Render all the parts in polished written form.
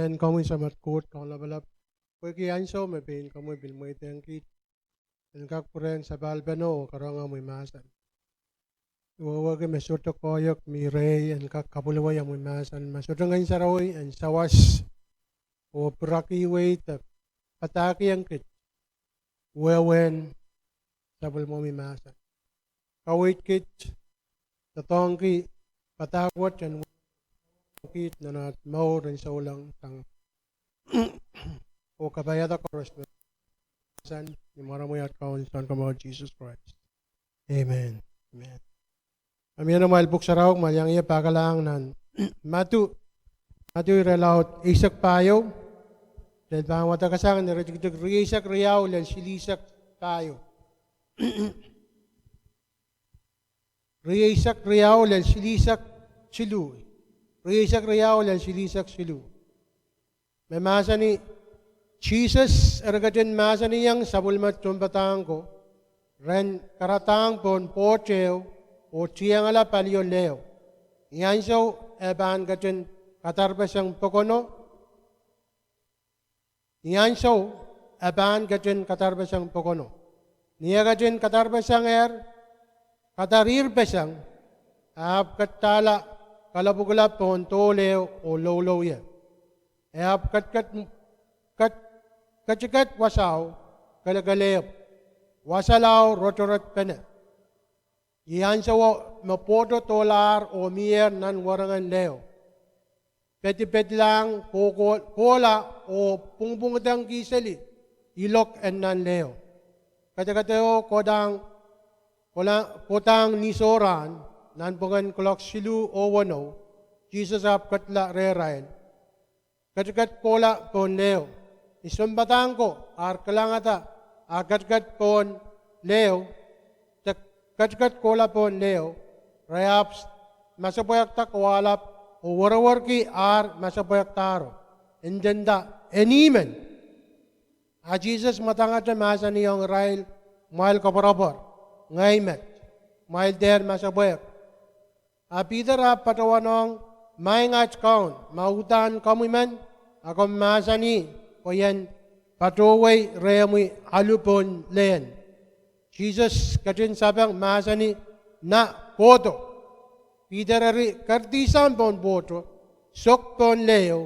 men kamu sa matkut kang labalap. Kwe kianso me pin kamu bil mo itengkit. Engkak puren sa balbano karanga mo masan. Iwawag me soto koyok mi rey engkak kabulawa yang mo masan. Masoto ngayon sa rawi en sawas. O praki way tak pataki ang kit. Wewen sabul mo mi masan. Kawit kit tatongki patakwat and kit na nat mau rin sa ulang tang o kabayata ko san ni maramoy at kaon san kamo Jesus Christ. Amen. Amen. Amin na malbuk saraw malyang iya pakalang nan matu relaut isak payo dan pangwata kasang ni isak riyaw len silisak payo. Riyasak riyaw len silisak silu. Riyasak riyaw len silisak silu. May masa ni Jesus ergatin masa ni yang sabulmat tumpatang ko ren karatang pon pocheo o tiang ala palio leo. Yan so eban gatin katarbasang pokono. Yan so eban gatin katarbasang pokono. Niya gatin katarbasang katarir besang ap katala kalabugulap pon toleo o lolo ya. Ap kachikat wasaw kalagaleo. Wasalaw rotorot pene. Iyan sa mapoto tolar o mier nan warangan leo. Peti-peti lang kola o pungbungutang kisali. Ilok en nan leo. Kata-kateo kotang nisoran nan pungan kolok silu o wano. Jesus ap katla rerain. Katikat kola pon leo. Isumbatang ko ar kalangata. Agat-gat pon leo. Kat kola pon leo, rayaps masapoyak takwalap o warawarki ar masapoyak taro. Indenda enimen. A Jesus matangat na masa niyong rail mahal kaparapar. Ngaymet. Mahal der masapoyak. A Peter a patawanong maingach kaun. Mautan kamuman. Ako masa ni o yan patuway reyamui alupon len. Jesus katin sabang masani na koto. Pidarari kartisan pon boto. Sok pon leo.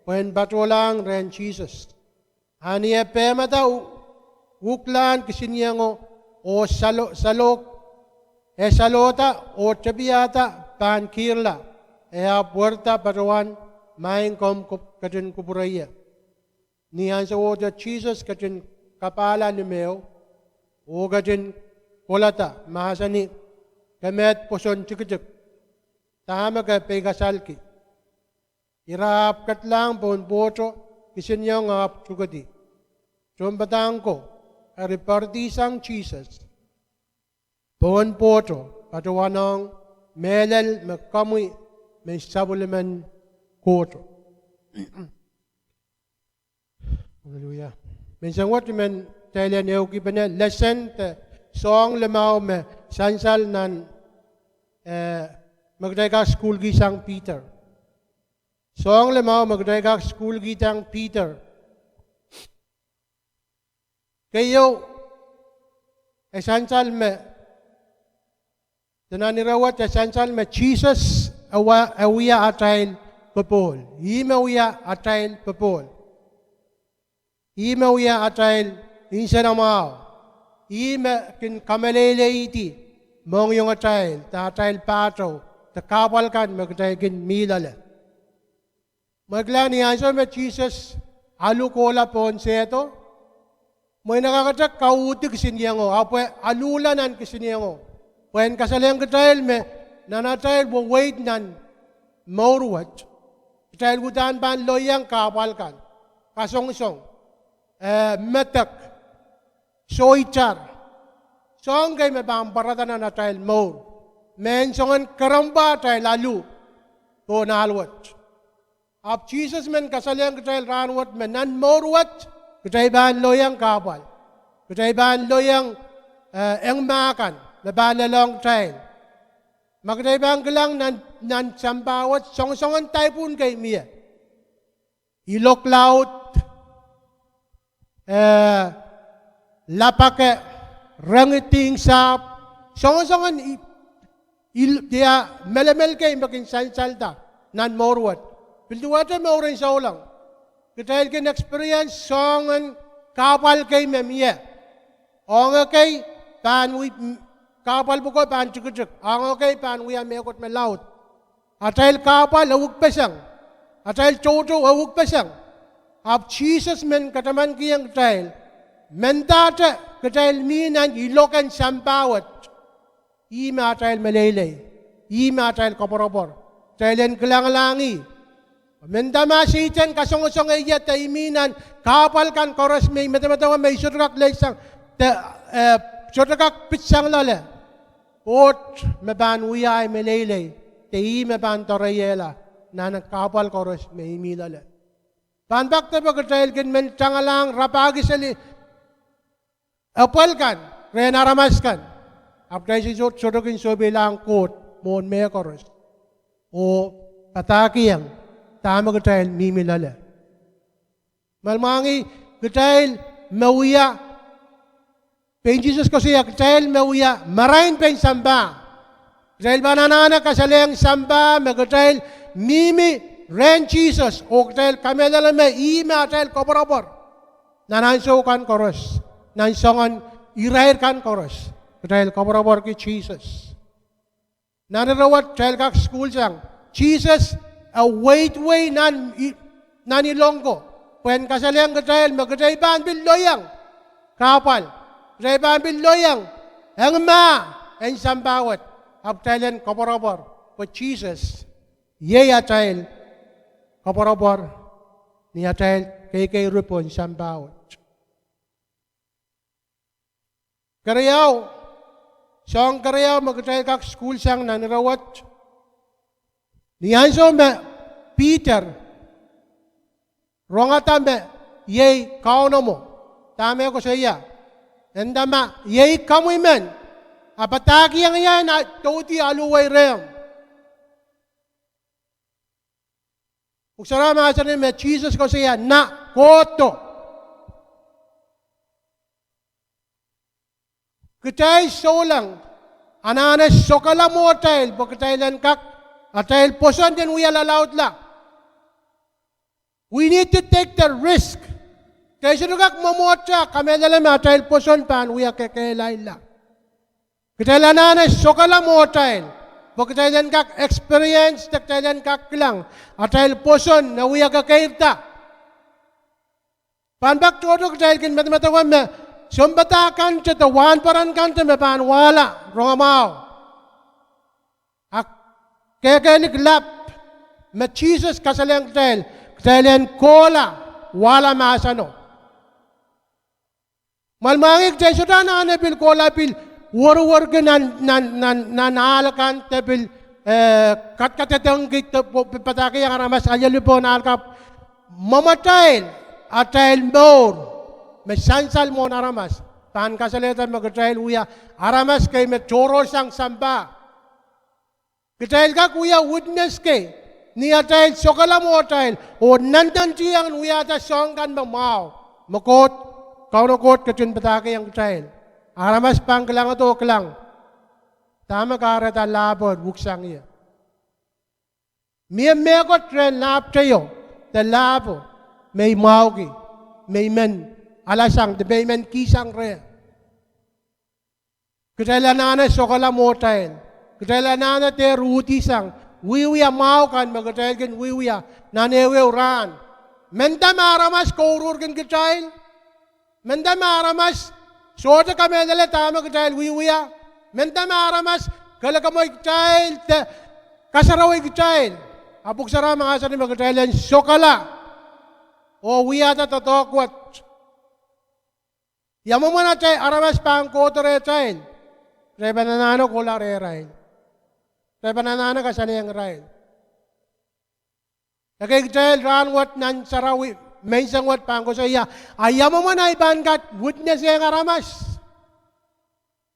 Pwen batulang ren Jesus. Haniya pemata uklan kisinyango o salok. Salota o tabiyata pan kirla. Puerta patuan maing kom katin kupuraya. Niyan sa woda Jesus katin kapala ni Meo. Uga din kolata, mahasani, kamet poson chikitik, tama ka pegasalki. Irap kat lang pon boto, kisinyo nga chugadi. Sumbatang ko, aripartisang Jesus, pon boto, patuwanong melel makamoy may sabuliman koto. Hallelujah. Minsan what man Thailand eu kipane lesson te song lemao me sansal nan magdayga school gi sang Peter. Song lemao magdayga school gi tang Peter. Kayo sansal me tananirawat sansal me Jesus awiya atail papol. Ima wiya atail papol. Ima wiya atail Insa namao, ima kin kamalele iti, mong yung atayl, tatayl pato, takapal kan magtay kin milala. Maglani ansa met Jesus, alu kola pon seto, may nakakatak kautik sinyango, apwe alulanan kisinyango. Pwen kasalayang katayl me, nanatayl bo wait nan maurwat, katayl gutan ban loyang kapal kan, kasong-song, metak, soichar. Song kay may pamparata na natayl mo. Mensongan karamba tayo lalu. To nalwat. Ap Jesus men kasalyang katayl ranwat men nan morwat. Katayban loyang kapal. Katayban loyang engmakan. Nabalalong tayo. Magkataybang galang nan sambawat song-songan tayo pun kay miya. iloklaut, lapake, rangiting sap, songon-songon dia melemel kay makin salta nan morwat. Pilduwata maurin sa ulang. Kita ilkin experience songon kapal kay memye. Onga kay pan wi kapal buko pan cuk. Onga kay pan wi amekot melaut. Atail kapal awuk pesang. Atail choto awuk pesang. Ab Jesus men kataman kiyang tail. Mentate katail minan ilokan sampawat. Ima tail melelay. Ima tail koporobor. Tailen kelang-langi. Mendama siiten kasong-song iya taiminan kapal kan koros may mata-mata may sudrak lesang sudrak pitsang lale. Pot meban uyay melelay. Tei meban torayela na kapal koros may milale. Panbak tayo katail kin men tangalang rapagi sali apal kan renaramas kan. Apday si sudokin sobi lang kot mon me koros. O patakiyang tama katail mimilala. Malmangi katail mauya. Pen Jesus ko siya katail mauya. Marain pen samba. Katail bananana kasalayang samba. Magkatail mimi ren Jesus. O katail kamelala me ima katail koporobor. Nananso kan koros. Nansongan irair kan koros. Katail koporobor ki Jesus. Nanarawat katail kak school siyang. Jesus a way nan ilonggo. Pen kasalayang katail magkatail ban bil loyang. Kapal. Katail ban bil loyang. Ang ma. Ang sambawat. Abtailan koporobor. But Jesus. Ye atail. Koporobor. Ni atail kay rupon sambawat. Karayaw. Siyang karayaw magkatail kak school siyang nanarawat. Niyanso me Peter. Rongata me yay kauno mo. Tama ko sa iya. Endama yay kamoy men. Apataki ang yan at toti aluway reyang. Uksara mga sarin me Jesus ko sa iya na koto. Kitay solang. Ananas sokala mo tail. Pagkatailan kak. Atail poson din uya lalaut la. We need to take the risk. Kaya sinugak mamotsa, kami dalam atail poson pan uya kekelain la. Kitailan nanas sokala mo atail. Pagkatailan kak experience, takatailan kak lang. Atail poson na uya kakairta. Panbak todo katail kin matamatawan me. Sumbata kanta tawan paran kanta me pan wala. Rongamao. Kaya niglap, ma Jesus kasalayang katayan kola, wala masano. Malmangig tayo suda na anabil kola pil, war ka nanalakan, tabil, katkatatang pataki ang aramas, ayalipo na alkap, mamatayin, atayin more, may sansal mo na aramas, tan kasalayatan magkatayin uya, aramas kay may choro siyang samba. Katail ka kuya witness ke ni atail sokala mo atail o nandan tiyang uya ta songkan mamaw makot kauno kot katun patake yang katail aramas pang kelang to kelang tama karata labod buksang iya me ko tren lap tayo the labo may maugi may men alasang the men kisang re katail na sokala mo atail Kataila nana te ruti sang, wiwiya mau kan magkatail kan wiwiya, nanewe ran. Menda maramas korur kan katail. Menda maramas, soda kami nila tama katail wiwiya. Menda maramas, kala kamoy katail, kasaraway katail. Apok sara mga sa ni magkatailan, sokala. O wiya ta totokwat. Yamo mo na tayo, aramas pang kotore tayo. Reba na nano kula re-rail. Reba na nano kasali ang rail. Nagay tayo, ranwat nan sarawi, may sangwat pang ko sa iya. Ayamo mo na ibangat, witness yung aramas.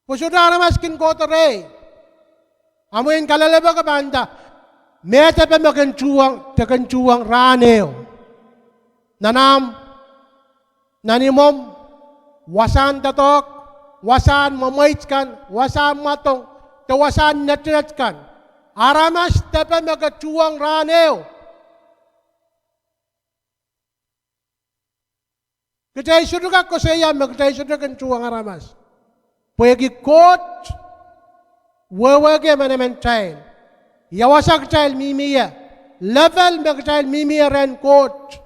Pusuda aramas kin kotore. Amuin kalalaba ka banda. Meta pa makancuang raneo. nanam, nanimom, wasan tatok, wasan mamaitskan, wasan matong, tawasan natratkan. Aramas tepe magacuang raneo. Kecai sudah ko saya magkecai sudah kan cuang aramas. Pagi kot, wawage menemencail. Yawasak cail mimiya, level magcail mimiya ren kot.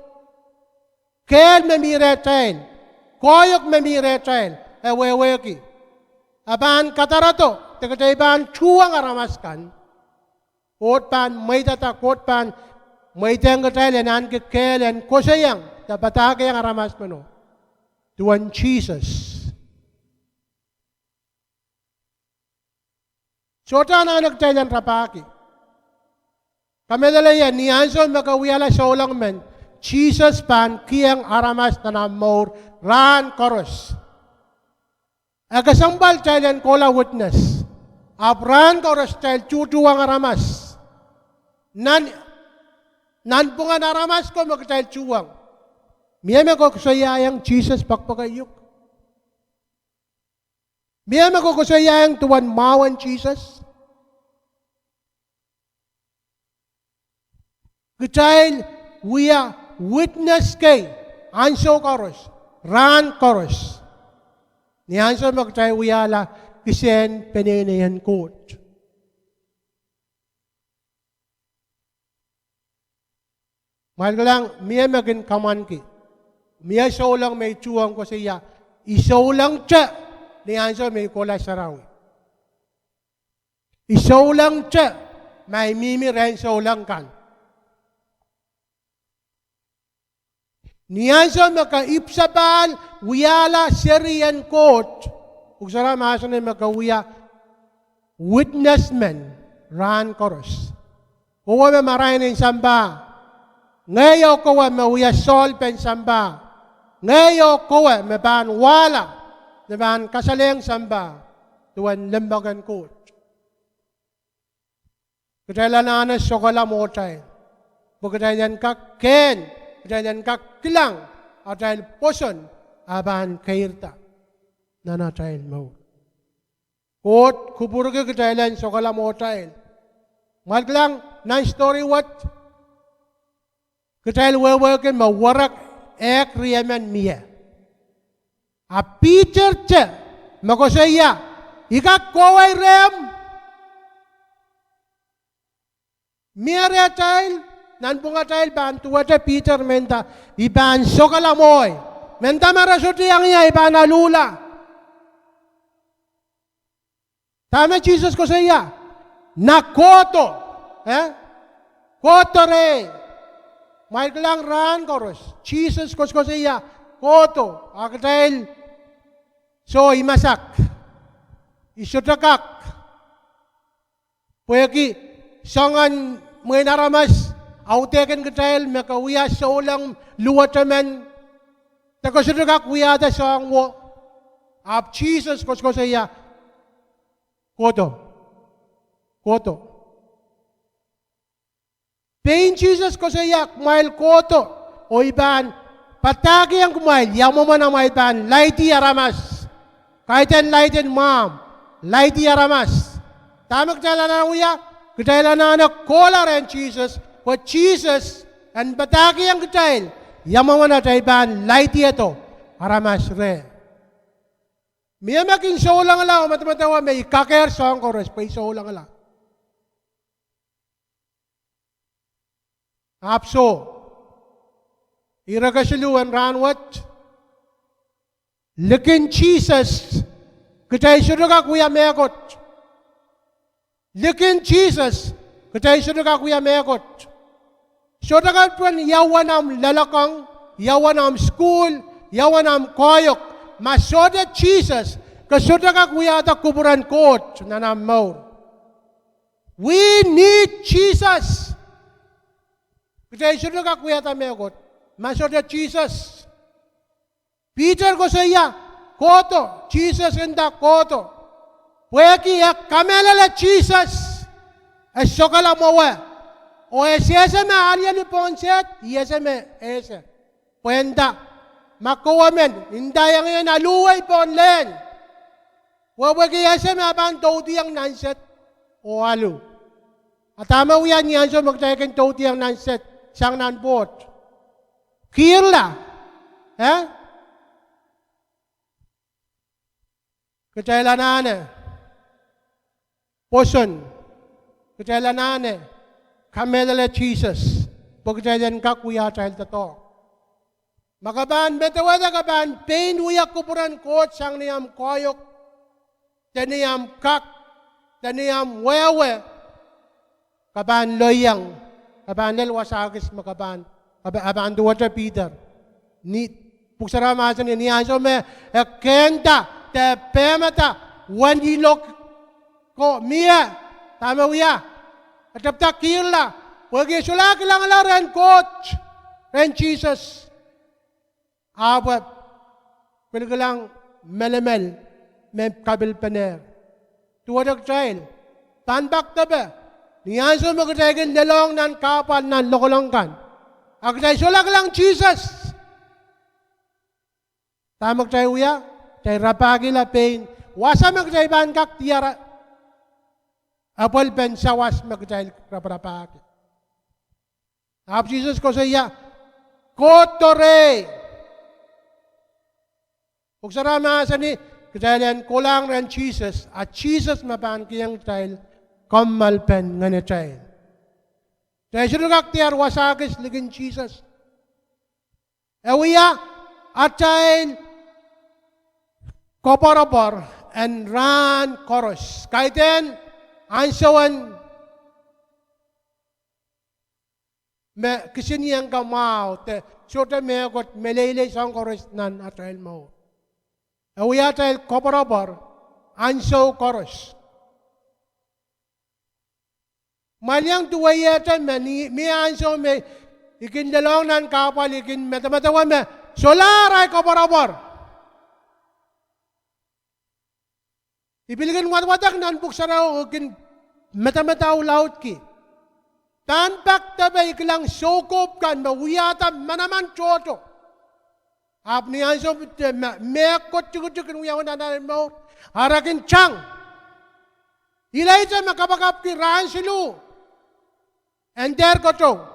Kel memire cail, koyok memire cail. Wawagi. Aban katarato, tekecai ban cuang aramas kan. Kot pan, may tata kot pan, may tengah cail yang ke kel yang kosayang, dapat agak yang aramas mano. Tuan Jesus. Sota na nagtailan rapaki. Kami dalayan, ni Anson makawiyala sa ulang men, Jesus pan kiyang aramas na namor ran koros. Agasambal tailan kola witness. Abran koros tail cutuang aramas. Nan pungan aramas ko magtail cuwang. Miyama ko kusayayang Jesus pakpakayuk. Miyama ko kusayayang tuwan mawan Jesus. Kecil, we are witness kay anso koros, ran koros. Ni anso magkacay we are la kisen peninayan kot. Mahal ka lang, miyama kin kaman ki. Miya isaw lang may chuwang ko siya. Isaw lang siya. Ni Anso may kola saraw. Isaw lang siya. May mimi rin isaw lang kan. Ni Anso makaipsabal wiyala Syrian court. Kung sarang maso na makawiya witnessmen ran koros. Kuwa may marahin ng samba. Ngayon ko mawiya sol pen samba. Ngayon ko maban wala, maban kasaleng samba, tuwan lembagan ko. Kaya na anas sokala mo tayo. Pagkatayan ka ken, katayan ka kilang, at dahil poson, aban kairta. Nana tayo mo. Kot, kupuro ka katayan sokala mo tayo. Mahal lang, na story what? Katayan wawakin mawarak, ek riyaman miya. A Peter cha, makosaya, ikak kowai rem. Miya rea tail, nan punga tail bantu wata Peter menta, iban sokala moy. Menta marasuti ang iya, iban alula. Tama Jesus ko saya, nakoto, koto re. May lang ran koros. Jesus ko siya. Koto. Akatail. So, imasak. Isutakak. Pweki. Sangan may naramas. Auteken katail. Makawiya sa ulang luwataman. Takasutakak wiyada sa angwo. Ap Jesus ko siya. Koto. Koto. Pain Jesus ko sa iyak, kumail koto, o iban, patagi ang kumail, yaw mo man ang maiban, laiti aramas. Kahit yan laitin ma'am, laiti aramas. Tamak tala na uya, katayla na anak, kola rin Jesus, but Jesus, and patagi ang katayl, yaw mo man ang iban, laiti ito, aramas re. Miya making show lang ala, o matamatawa, may kaker song chorus, pa show lang ala. Apso, iragasiluan ranwat, lekin Jesus, katay sudah kuya mekot. Lekin Jesus, katay sudah kuya mekot. Sudah kan yawanam lalakang, yawanam school, yawanam koyok, masoda Jesus, kasudah kuya ta kuburan kot na namaw. We need Jesus. Kaya sudah ka kuya tamegot, masoda Jesus. Peter ko sa iya, koto, Jesus enda koto. Pweki ya kamelala Jesus, esokala mowe. O esese me arya ni ponset, yese me ese. Puenda. Makuwamen. Inday ang yan aluway po len. Wawagiyasa mabang tauti ang nanset. O alu. At tama uyan yan so magtayakin tauti ang nanset. Siyang nanpot. Kirla. Kecailanane. Poson. Kecailanane. Kamelele Jesus. Pagkailan ka kuya child to. Makaban, betawada kaban, pain uyak kupuran kot sang niyam koyok, taniyam kak, taniyam wewe, kaban loyang, kaban lelwasagis makaban, kaban duwata Peter. Ni puksara masan ni anso me kenta te pemata wanilok ko mia tama uya. Atapta kirla. Wagi sulak lang ren coach. Ren Jesus. Abot. Pilgalang melemel. May kabil paner. Tuwadag trail. Tanbak tabi. Niyanso magkatagin dalong nan kapal nan lokolongkan. Agtay sulak lang Jesus. Tamak tayo uya. Tay rapagi la pain. Wasa magtay bankak tiara. Apol pen sawas magtay rapagi. Ab Jesus ko sa iya, kotore. Kung sarama sa ni, kajalian kulang rin Jesus, at Jesus mapan kiyang tayo, kamalpen nga ni tayo. Tayo sinugak tiyar wasagis ligin Jesus. Ewiya, at tayo, koporapor, and ran chorus. Kaiten, ansawan, me kisiniyang kamao te sota me got melele sang chorus nan atrail mo. Awiya tayo koporabor anso chorus. Malyang tuwaya tayo me anso me ikin dalong nan kapal ikin metamatawa me solaray koporabor. Ibiligan watwatak nan buksaraw ikin metamataw laut ki. Tanpak tabi ikilang sokop kan mawiyata manaman choto. Apni anso mekot chukut uyaw na narin mo. Harakin chang. Ilay sa makapakap ki raan silu. And there koto.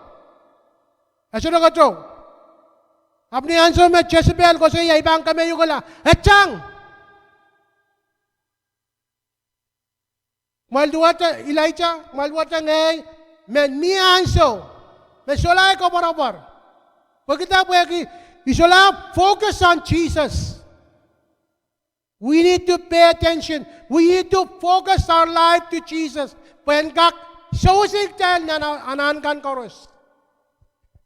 Aso na koto. Apni anso me Jezebel ko siya ibang kami yugala. Chang. Malduwata ilay sa malduwata ngay. Men mi anso, men solay ko barabar. Pagkita po yaki, isola focus on Jesus. We need to pay attention. We need to focus our life to Jesus. Pagkak, sosig tayo na anankan koros.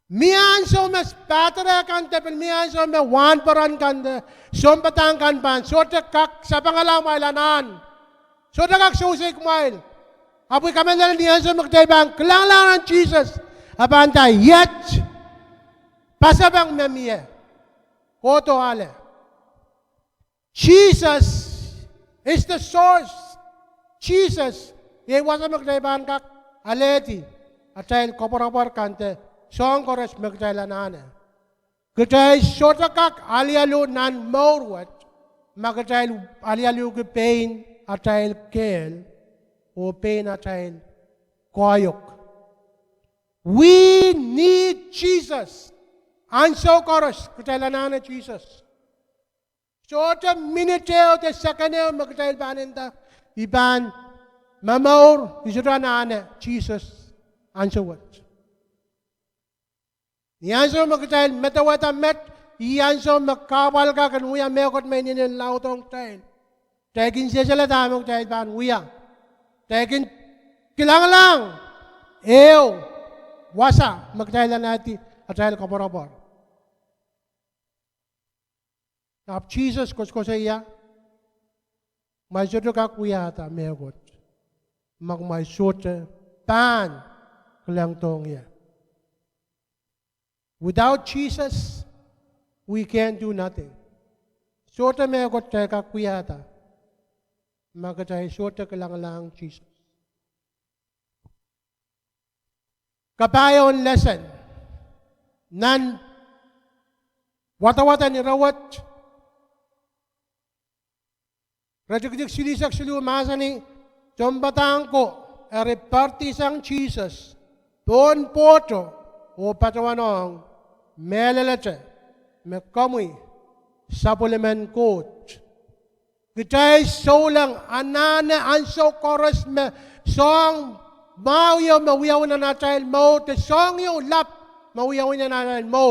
Mi anso mas patara kan tepel, mi anso me wan paran kan de, sompatang kan pan, sote kak sa pangalang mailanan. Sote kak sosig mail. Apoy kami na niyan sa magtaibang, kailangan ng Jesus. Abantay, yet, pasabang namiye. Koto ale. Jesus is the source. Jesus, iwas sa magtaibang kak, aleti, at dahil koporapor kante, song kores magtailanane. Katay sota kak, alialu nan morwat, magtay alialu ke pain, at dahil kel, o pain at dahil koyok. We need Jesus. Anso koros, katailanan na Jesus. So, the minuteo, the secondeo, magkatail paninta, iban, mamaur, isuranane, Jesus, anso what? Iyanso magkatail, metawata met, iyanso magkawal ka, kanuya mekot may ninin lautong tail. Tekin siya sila tamang tail pan, uya. Tekin, kilang lang, ew, wasa, magkatailan natin, at dahil kaporabor. Nap Jesus ko sa iya, may suto ka kuya ata, megot. Mag may suto, pan, kilang tong iya. Without Jesus, we can't do nothing. Suto megot tayo ka kuya ata, magkatay suto kilang lang Jesus. Kapayon lesson, nan Wata-wata ni rawat. Rajak-jak silisak silu masa ni jombatang ko reparti sang Jesus. Don poto o patawanong meleleche me kamui supplement coach. Kita solang anana anso chorus me song mau yo mawiyaw na natal mo te song yo lap mawiyaw na natal mo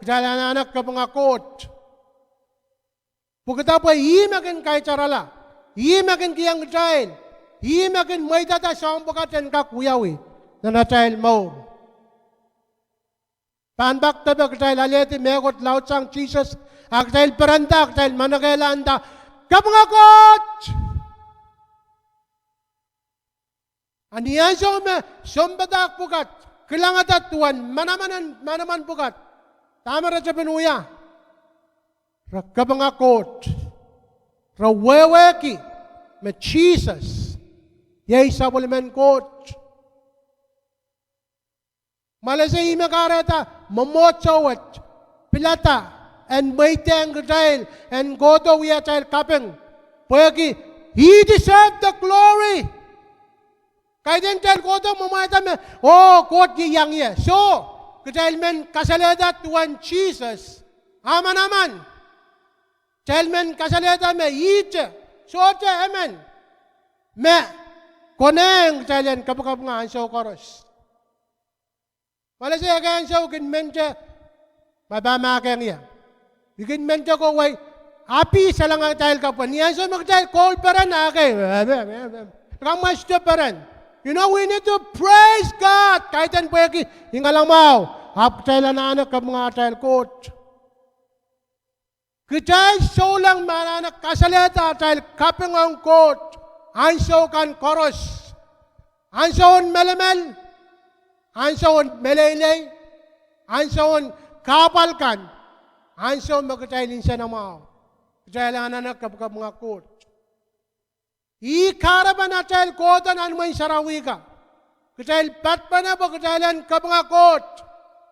kita anak ka mga coach. Pagkata pa imakin kay charala imakin kiyang child imakin may tata song pagkatan ka kuyawi na natal mo. Panbak tabi kita aleti megot laut sang Jesus aktail peranta aktail managailanda kapangakot. Aniyan siya me sombadak pukat kilangat tuan manaman pukat tama ra siya penuya kapangakot raweweki me Jesus yay supplement coach. Malaysia imakareta mamochawat pilata and maitang child and godo we are child kapeng. Pagi he deserved the glory. Kaya din child godo mamata me oh God yang ye. So child men kasaleda tuan Jesus. Aman aman. Child men kasaleda me ije. So amen. Me koneng child en kapag nga anso koros. Malaysia kaya anso kin menje mabama kaya niya. Bikin menja ko way api sa lang ang child ka pa. Niyan sa mag-child call pa rin akay. Kang master pa rin. You know, we need to praise God. Kahit yan po yung alang mau. Hap child na anak ka mga child coach. Kichay so lang mananak kasaleta child kapeng ang coach. Anso kan koros. Anso on melemel. Anso on melelay. Anso on kapal kan. Anso magkatailin siya na mga. Katailan na kapag mga coach. Ikara ba na tail kodan ang may sarawi ka? Katail pat pa na ba katailan kapag mga coach?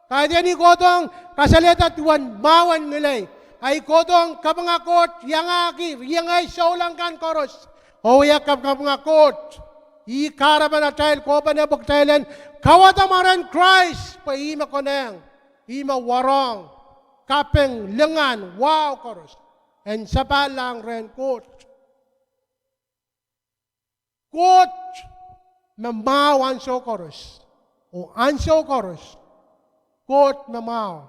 Kaya ni kodong kasalita tuwan mawan nilay. Ay kodong kapag mga coach, yang ay saulang kan koros. O ya kapag mga coach. Ikara ba na tail ko ba na ba katailan? Kawatamaran Christ. Paima ko na ima warong. Kapeng lengan, wow koros. And sapalang ren coach. Coach, mamaw anso koros. O anso koros. Coach, mamaw.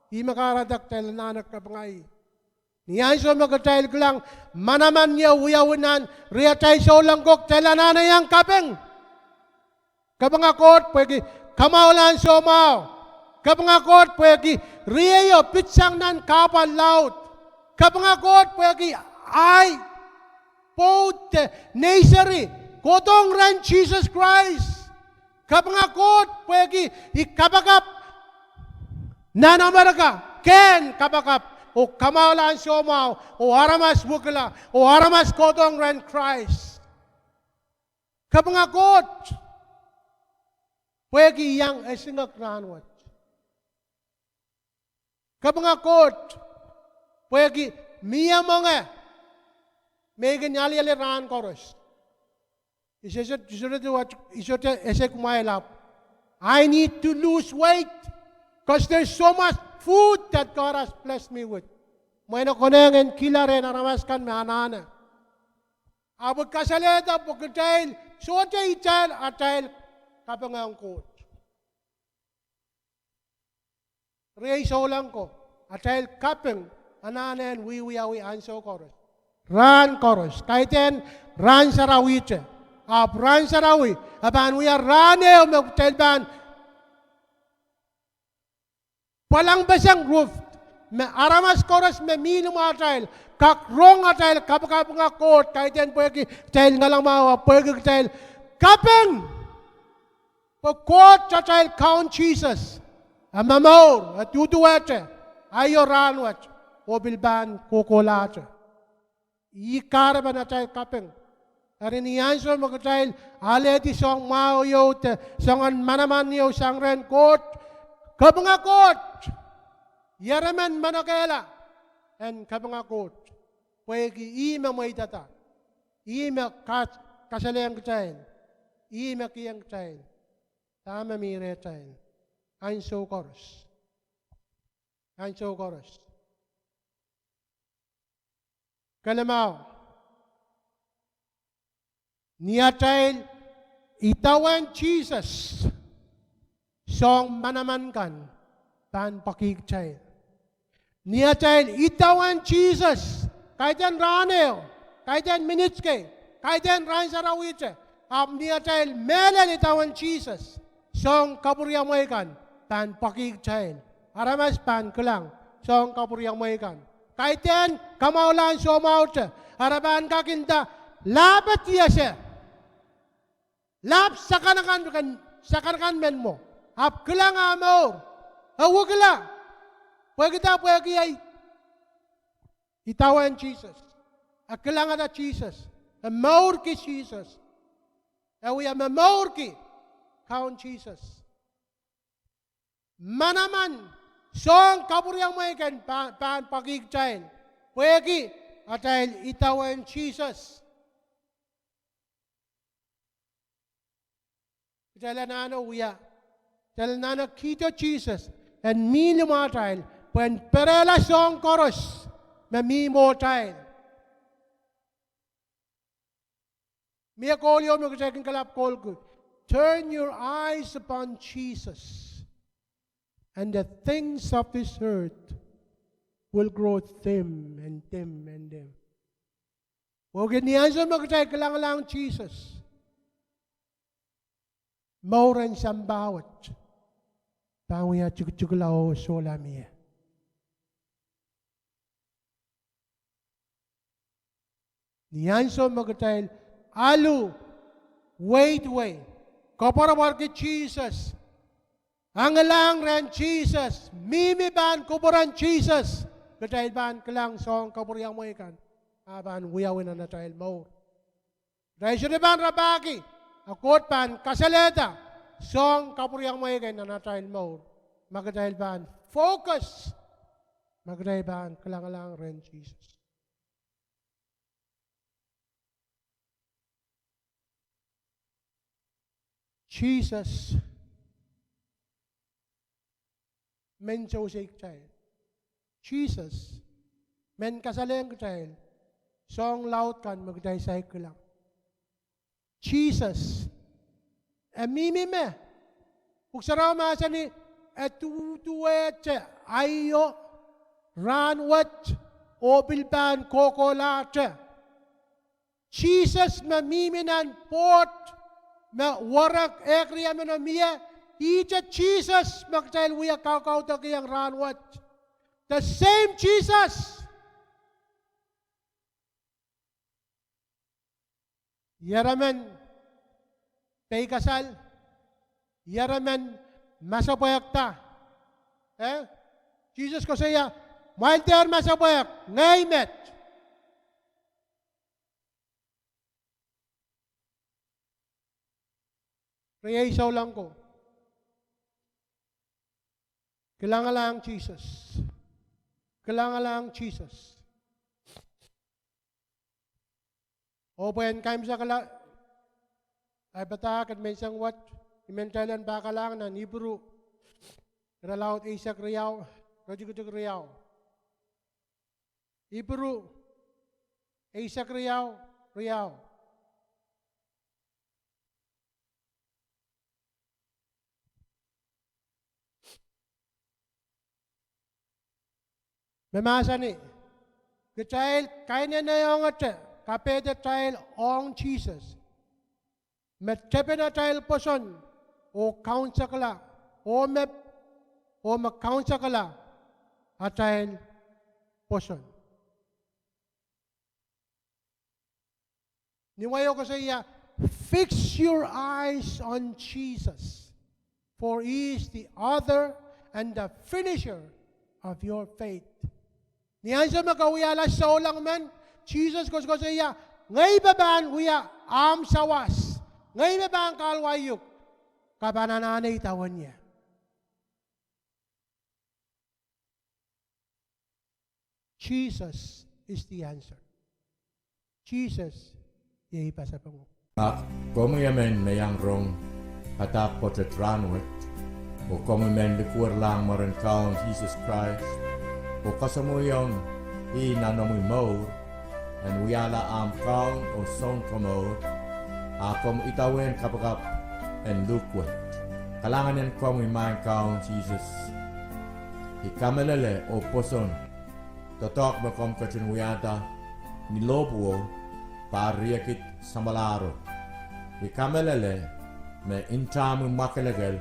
Di makaradak tayo nanak ka pangay. Ni anso magkatail ko lang, manaman niya uyawunan, riyatay so lang kok, tayo nanayang kapeng. Kapang coach, pwede kamaulan so mau. Kapangakot pwede riyo pitsang nan kapal laut. Kapangakot pwede ay pote nasari. Kodong ran Jesus Christ. Kapangakot pwede ikabakap nanamaraga ken kabakap o kamawalan siomaw o haramas bukla o haramas kodong ran Christ. Kapangakot pwede yang esingak ranwat. Kapangakot, pwede miya mga may ganyali ran koros. Isot ese kumailap. I need to lose weight because there's so much food that God has blessed me with. May nakonengen kila rin aramaskan may anana. Abot kasaleta pagkatail, sote ital atail kapangakot. Ray so lang ko. Atail kapeng ananen wiwiyawi anso koros. Ran koros. Kaiten ran sarawite. Ran sarawi. Aban we are rane o magtelban. Palang basang roof. Me aramas koros me minum atail. Kakrong atail kapakapang akot. Kaiten pwede tail nga lang mawa. Pwede tail kapeng. Pagkot atail count Jesus. Amamor, at tutuwete, ayoranwat, o bilban, kukulate. Ikara ba na tayo kapeng? Ariniyan so magkatail, aleti song mao yote, songan manaman yo sang ren kot, kabangakot. Yaraman manakela. And kapangakot. Pwegi ima mo itata. Ima kasalayang kachayin. Ima kiyang kachayin. Tama mire chayin. Ein so chorus. Ein so chorus. Kalamaw. Niya chayin. Itawan Jesus. Song manaman kan. Tan pakik chayin. Niya chayin. Itawan Jesus. Kaitan raneo. Kaitan minitske. Kaitan ran sarawiche. Niya chayin. Melen itawan Jesus. Song kapuriang mo ikan. Tan pakik chayin. Aramas pan kulang. Song kapuriang mo ikan. Kaitan kamaulan somauche. Araban kakinta. Labat iya siya. Lap sakanakan men mo. Ap kulang amor. Huwag lang. Pwede ay itawan Jesus. At kailangan na Jesus. Amor ki Jesus. Awi am amor ki. Kaun Jesus. Manaman. Song kapuriang mo ikan pagigchain. Pwede at ay itawan Jesus. Jalanano uya. Jalanano kita Jesus. And me lumatay. When perela song chorus. Me mo tayo. Mia call you, mo second kalap call good. Turn your eyes upon Jesus. And the things of this earth will grow dim and dim and dim. Huwag niyan sa magkatay kailangan Jesus. Mauran siyang bawat. Panguya chukulaw sola miya. Niyan sa magkatay alu. Wait. Kaparabar ki Jesus. Ang lang ren Jesus. Mimi ban kuburan Jesus. Katay ban kalang song kaburyang mo ikan. Aban uyawin na natay mo. Dahil siya ban rabaki. Akot pan kasaleta. Song kaburyang mo ikan na natay mo. Magkatay ban. Focus. Magkatay ban kalang ren Jesus. Jesus, men Joseph child. Jesus, men kasalayang child. Song laut kan magdaysay ko lang. Jesus, mimi me. Puksaraw masa ni etutueche ayo ranwat obilban kokolache. Jesus mamiminan pot. Ma warak ekriya mo na miya, ita Jesus, magtayal wiya kakao ta kayang ranwat. The same Jesus. Yaraman, pay kasal. Yaraman, masapayak ta. Jesus ko saya, malter masapayak, ngaymet. Kaya isaw lang ko. Kailangan lang Jesus. Kailangan lang Jesus. O pwede kayo sa kala, ay bata kat may isang wat, imentalan baka lang na Hebrew, ralaut isak riyaw, rajigutuk riyaw. Hebrew, isak riyaw, riyaw. Memasa ni, the child, kaya na yung kape the child on Jesus. Metchepe na child person, o count sa kala, o mag-count sa kala, a child person. Niwayo ko sa iya, fix your eyes on Jesus, for He is the author and the finisher of your faith. Niyan sa makawiyala sa ulang man, Jesus ko sa iya, ngay babaan huya am sawas, ngay babaan kalwayuk, kabanananay tawan niya. Jesus is the answer. Jesus, yei pasapango. Como yamen mayang rong hatak potet ranwet o como men likur lang maran kaon Jesus Christ o kasamuyong I nanomu maur and wiala am kaon o son komor akom itawen kapagap and lukwet kalanganen como imain kaon Jesus ikamelele o poson totok makom kachin wiata nilobuo pariakit samalaro ikamelele me intamu makelegal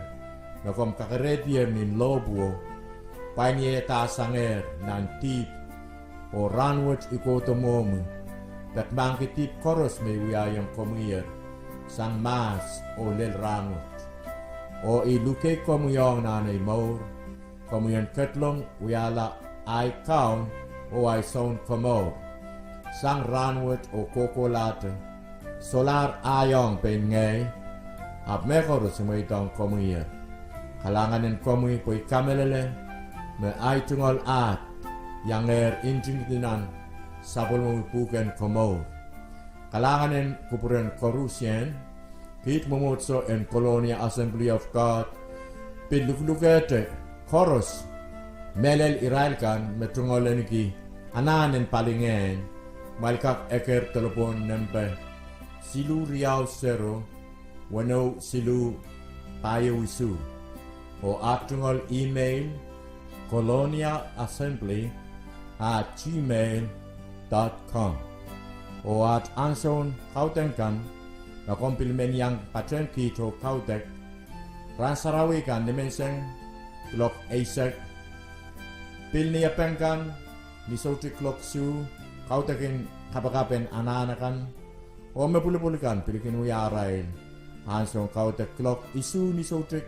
makom kakaretier nin lobuo panye ta sanger nan tip o ranwet ikotomomu dat mangkitip koros me wiyayang komuyer sang mas o lel ranwet o iluke komuyong nanay maur komuyan ketlong wiyala ay kaon o ay son komor sang ranwet o kokolate solar ayong pen ngay ap mekoro sumaitong komuyer kalanganen komui po ikamelele me ay tungol at yang intingdinan sabol mo ipuken komor kalanganen kupuren korusyen kit momotso en Colonia Assembly of God piluklukete koros melel irailkan metungol ki ananen palingen malkak eker telepon nempe silu riau sero wano silu payo isu o atungol email coloniaassembly@gmail.com o at anson kautenkan na kompilmen yang patren kito kautek ransarawikan dimenseng klok eisek pilni apengkan ni sauti klok su kautekin kapakapen ananakan o mepulupulikan pilikin uyarain anson kautek klok isu ni sautik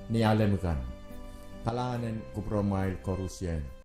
ni alenukan kalanganen kupromail korusyen